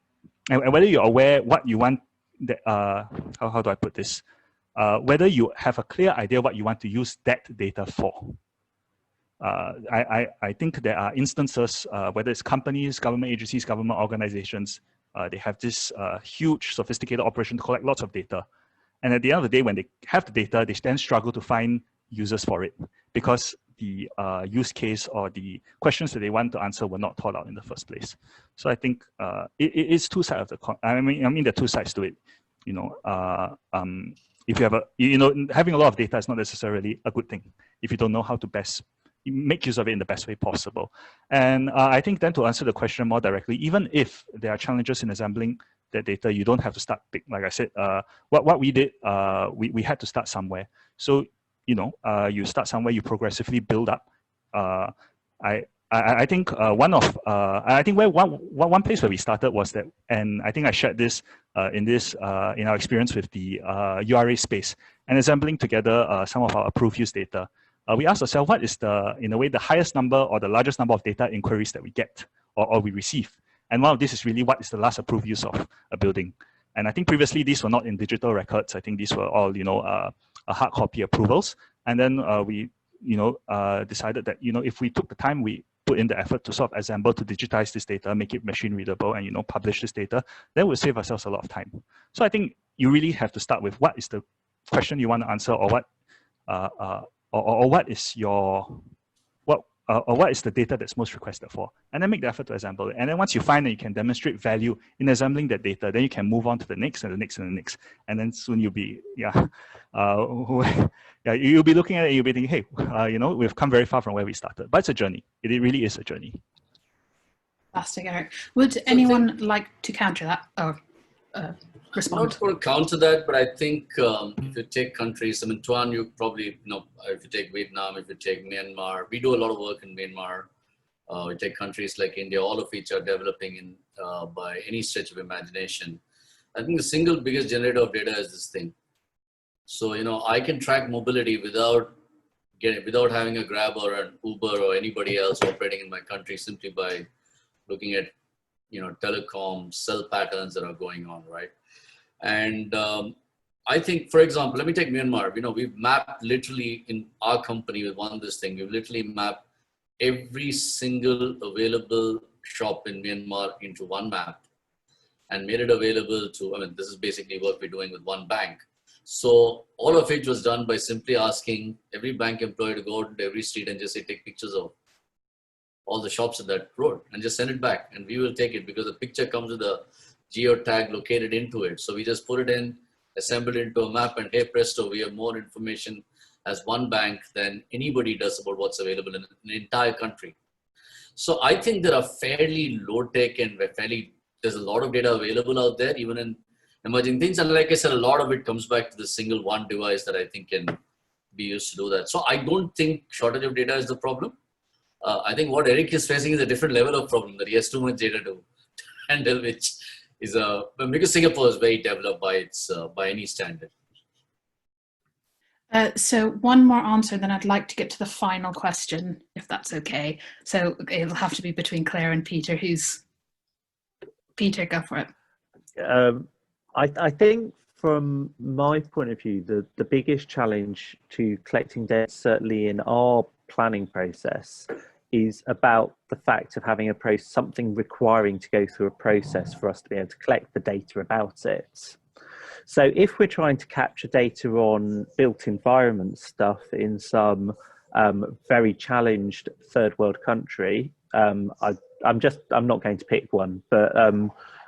whether you're aware what you want that, how do I put this? Whether you have a clear idea what you want to use that data for. I think there are instances, whether it's companies, government agencies, government organizations, they have this huge sophisticated operation to collect lots of data. And at the end of the day, when they have the data, they then struggle to find users for it because the use case or the questions that they want to answer were not thought out in the first place. So I think it is two sides of the coin. I mean, there are two sides to it. You know, if you have having a lot of data is not necessarily a good thing if you don't know how to best make use of it in the best way possible. And I think then to answer the question more directly, even if there are challenges in assembling that data, you don't have to start big. Like I said, what we did, we had to start somewhere. So, you know, you start somewhere, you progressively build up. I think I think one place where we started was that, and I think I shared this in our experience with the URA space and assembling together some of our approved use data. We asked ourselves, what is in a way, the highest number or the largest number of data inquiries that we get or we receive? And one of this is really what is the last approved use of a building. And I think previously these were not in digital records. I think these were all, you know, hard copy approvals. And then we, you know, decided that, you know, if we took the time, we put in the effort to sort of assemble, to digitize this data, make it machine readable, and, you know, publish this data, then we'll save ourselves a lot of time. So I think you really have to start with what is the question you want to answer, or what, or what is your, or what is the data that's most requested for, and then make the effort to assemble it. And then once you find that you can demonstrate value in assembling that data, then you can move on to the next and the next and the next. And then soon you'll be, yeah, you'll be looking at it and you'll be thinking, hey, you know, we've come very far from where we started. But it's a journey. It really is a journey. Fantastic, Eric. Would anyone like to counter that or respond? I'm not going to counter that, but I think if you take countries, I mean, Tuan, you probably, you know, if you take Vietnam, if you take Myanmar, we do a lot of work in Myanmar. We take countries like India, all of which are developing in by any stretch of imagination. I think the single biggest generator of data is this thing. So, you know, I can track mobility without having a Grab or an Uber or anybody else operating in my country, simply by looking at, you know, telecom cell patterns that are going on, right? And I think, for example, let me take Myanmar. You know, we've mapped literally in our company, we've won this thing. We've literally mapped every single available shop in Myanmar into one map and made it available to, I mean, this is basically what we're doing with one bank. So all of it was done by simply asking every bank employee to go out to every street and just say, take pictures of all the shops in that road and just send it back. And we will take it because the picture comes with a geo tag located into it. So we just put it in, assemble it into a map, and hey presto, we have more information as one bank than anybody does about what's available in the entire country. So I think there are fairly low tech and there's a lot of data available out there, even in emerging things. And like I said, a lot of it comes back to the single one device that I think can be used to do that. So I don't think shortage of data is the problem. I think what Eric is facing is a different level of problem, that he has too much data to handle, which is because Singapore is very developed by any standard. So one more answer, then I'd like to get to the final question, if that's okay. So it'll have to be between Claire and Peter. Peter, go for it. I think from my point of view, the biggest challenge to collecting data, certainly in our planning process, is about the fact of having something requiring to go through a process for us to be able to collect the data about it. So if we're trying to capture data on built environment stuff in some very challenged third world country, I'm not going to pick one, but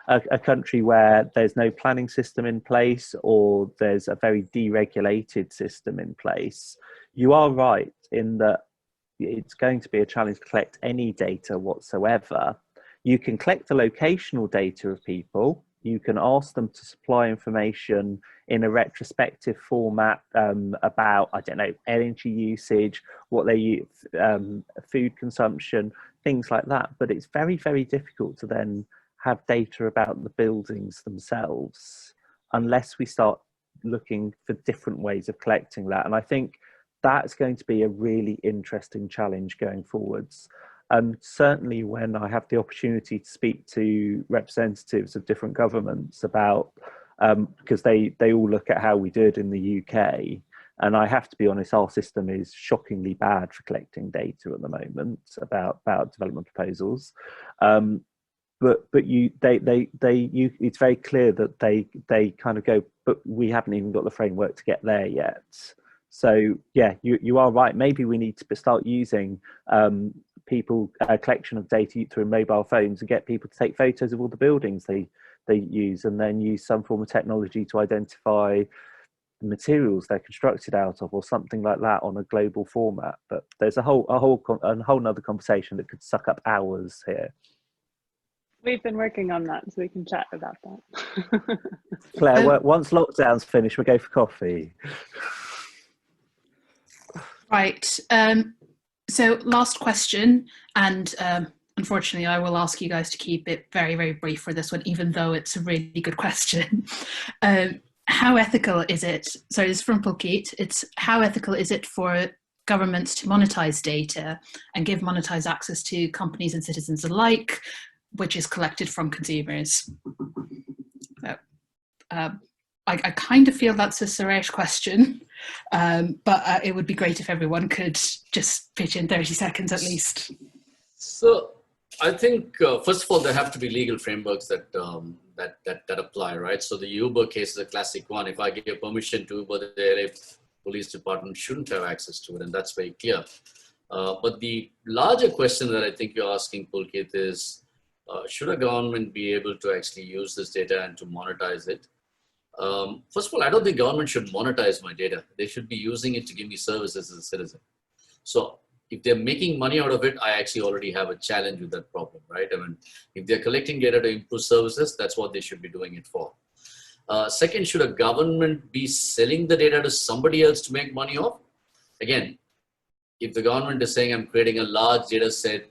a country where there's no planning system in place, or there's a very deregulated system in place, you are right in that it's going to be a challenge to collect any data whatsoever. You can collect the locational data of people. You can ask them to supply information in a retrospective format about, I don't know, energy usage, what they use, food consumption, things like that. But it's very, very difficult to then have data about the buildings themselves unless we start looking for different ways of collecting that. And I think that's going to be a really interesting challenge going forwards. Certainly when I have the opportunity to speak to representatives of different governments about because they all look at how we do it in the UK. And I have to be honest, our system is shockingly bad for collecting data at the moment about development proposals. But it's very clear that they kind of go, but we haven't even got the framework to get there yet. So yeah, you are right. Maybe we need to start using a collection of data through mobile phones and get people to take photos of all the buildings they use, and then use some form of technology to identify the materials they're constructed out of, or something like that, on a global format. But there's a whole nother conversation that could suck up hours here. We've been working on that, so we can chat about that. Claire, once lockdown's finished, we'll go for coffee. Right. So last question, and unfortunately, I will ask you guys to keep it very, very brief for this one, even though it's a really good question. How ethical is it? So it's from Pulkit. It's how ethical is it for governments to monetize data and give monetized access to companies and citizens alike, which is collected from consumers? So, I kind of feel that's a Suresh question, but it would be great if everyone could just pitch in 30 seconds at least. So I think, first of all, there have to be legal frameworks that apply, right? So the Uber case is a classic one. If I give permission to Uber, the LA police department shouldn't have access to it, and that's very clear. But the larger question that I think you're asking, Pulkit, is should a government be able to actually use this data and to monetize it? First of all, I don't think government should monetize my data. They should be using it to give me services as a citizen. So if they're making money out of it, I actually already have a challenge with that problem, right? I mean, if they're collecting data to improve services, that's what they should be doing it for. Second, should a government be selling the data to somebody else to make money off? Again, if the government is saying I'm creating a large data set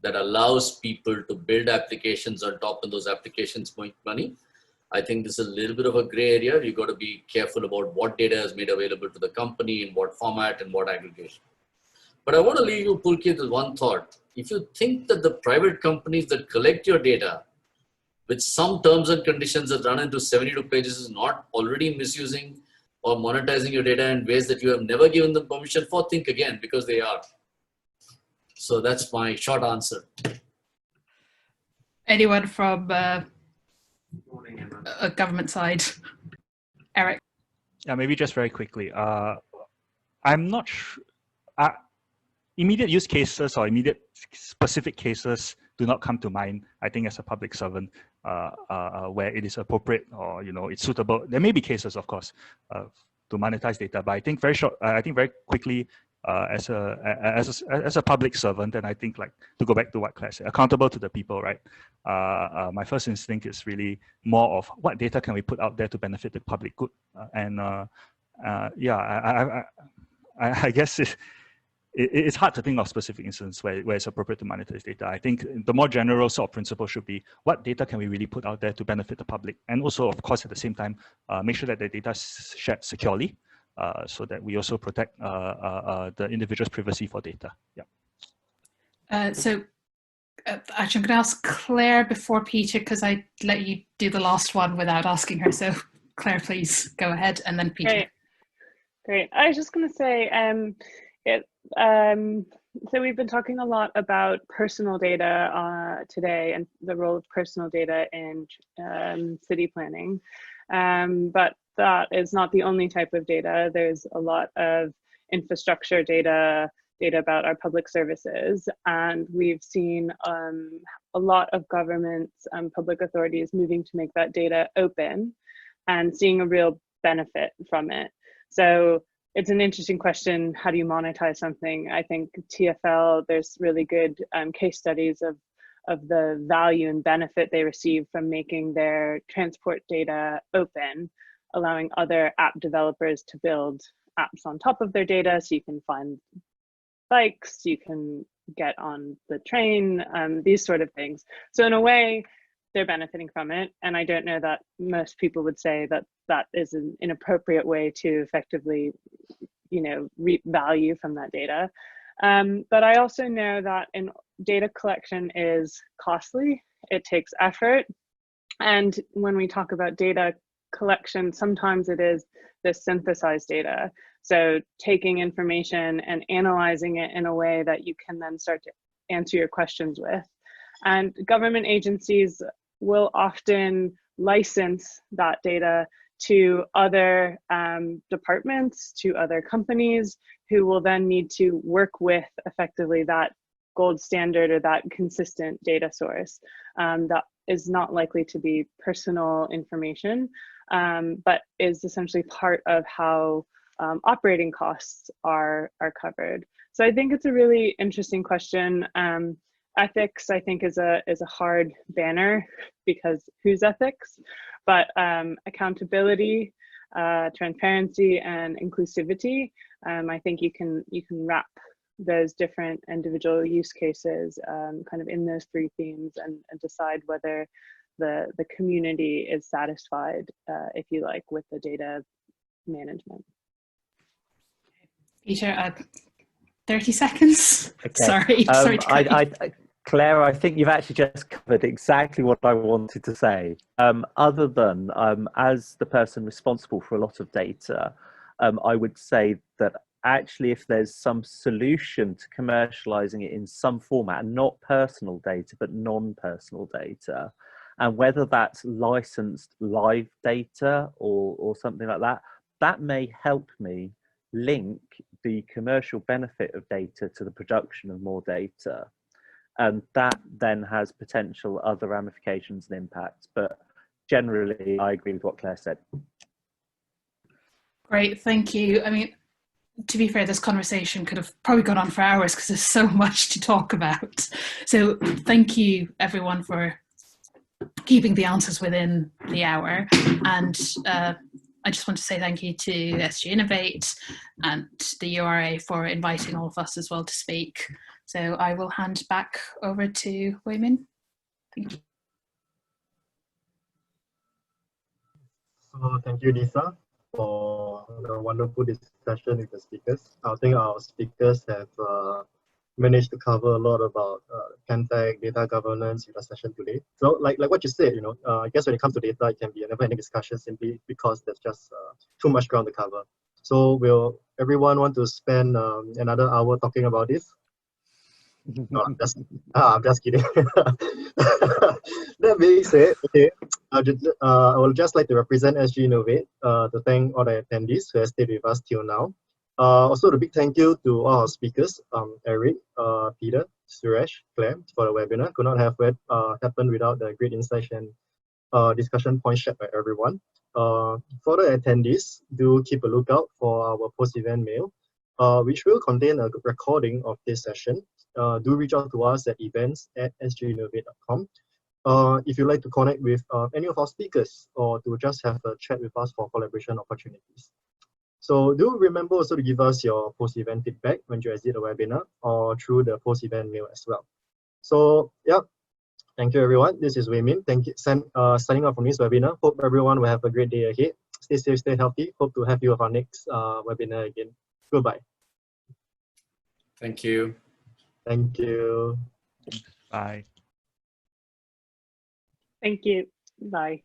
that allows people to build applications on top of those applications make money, I think this is a little bit of a gray area. You've got to be careful about what data is made available to the company, in what format, and what aggregation. But I want to leave you, Pulkit, with one thought. If you think that the private companies that collect your data with some terms and conditions that run into 72 pages is not already misusing or monetizing your data in ways that you have never given them permission for, think again, because they are. So that's my short answer. Anyone from a government side? Eric? Yeah, maybe just very quickly. I'm not sure. Immediate use cases or immediate specific cases do not come to mind, I think, as a public servant, where it is appropriate or it's suitable. There may be cases, of course, to monetize data, but I think very quickly, as a public servant, and I think, like, to go back to what Claire said, accountable to the people, right? My first instinct is really more of what data can we put out there to benefit the public good, I guess it's hard to think of specific instances where it's appropriate to monetize data. I think the more general sort of principle should be what data can we really put out there to benefit the public, and also, of course, at the same time, make sure that the data is shared securely, so that we also protect the individual's privacy for data. Yeah. So actually, I'm going to ask Claire before Peter, because I let you do the last one without asking her. So Claire, please go ahead, and then Peter. Great. I was just going to say, so we've been talking a lot about personal data today and the role of personal data in city planning, but that is not the only type of data. There's a lot of infrastructure data about our public services, and we've seen a lot of governments and public authorities moving to make that data open and seeing a real benefit from it. So it's an interesting question. How do you monetize something? I think TfL, there's really good case studies of the value and benefit they receive from making their transport data open, allowing other app developers to build apps on top of their data. So you can find bikes, you can get on the train, these sort of things. So in a way, they're benefiting from it. And I don't know that most people would say that that is an inappropriate way to effectively, reap value from that data. But I also know that data collection is costly. It takes effort. And when we talk about data collection, sometimes it is this synthesized data. So taking information and analyzing it in a way that you can then start to answer your questions with. And government agencies will often license that data to other departments, to other companies, who will then need to work with effectively that gold standard or that consistent data source that is not likely to be personal information, but is essentially part of how operating costs are covered. So I think it's a really interesting question. Ethics, I think, is a hard banner, because whose ethics? But accountability, transparency, and inclusivity, I think you can wrap those different individual use cases kind of in those three themes, and decide whether the community is satisfied, if you like, with the data management. Peter, 30 seconds. Okay. Sorry to cut you. Claire, I think you've actually just covered exactly what I wanted to say. Other than, as the person responsible for a lot of data, I would say that actually if there's some solution to commercializing it in some format, and not personal data, but non-personal data, and whether that's licensed live data or something like that, that may help me link the commercial benefit of data to the production of more data. And that then has potential other ramifications and impacts. But generally, I agree with what Claire said. Great, thank you. I mean, to be fair, this conversation could have probably gone on for hours because there's so much to talk about. So thank you, everyone, for keeping the answers within the hour. And I just want to say thank you to SGInnovate and the URA for inviting all of us as well to speak. So I will hand back over to Wei Min. Thank you. So thank you, Lisa, for the wonderful discussion with the speakers. I think our speakers have managed to cover a lot about PlanTech, data governance in the session today. So like what you said, I guess when it comes to data, it can be a never-ending discussion simply because there's just too much ground to cover. So will everyone want to spend another hour talking about this? No, I'm just kidding. That being said, okay, I would just like to represent SGInnovate to thank all the attendees who have stayed with us till now. Also, a big thank you to all our speakers, Eric, Peter, Suresh, Claire, for the webinar. Could not have happened without the great insights and discussion points shared by everyone. For the attendees, do keep a lookout for our post-event mail, which will contain a recording of this session. Do reach out to us at events@sginnovate.com. If you'd like to connect with any of our speakers or to just have a chat with us for collaboration opportunities. So do remember also to give us your post-event feedback when you exit the webinar or through the post-event mail as well. So yeah, thank you everyone. This is Wei Min. Thank you, signing off from this webinar. Hope everyone will have a great day ahead. Stay safe, stay healthy. Hope to have you at our next webinar again. Goodbye. Thank you. Thank you. Bye. Thank you. Bye.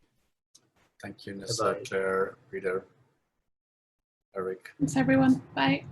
Thank you, Nessa, Claire, Peter, Eric. Thanks, everyone. Bye.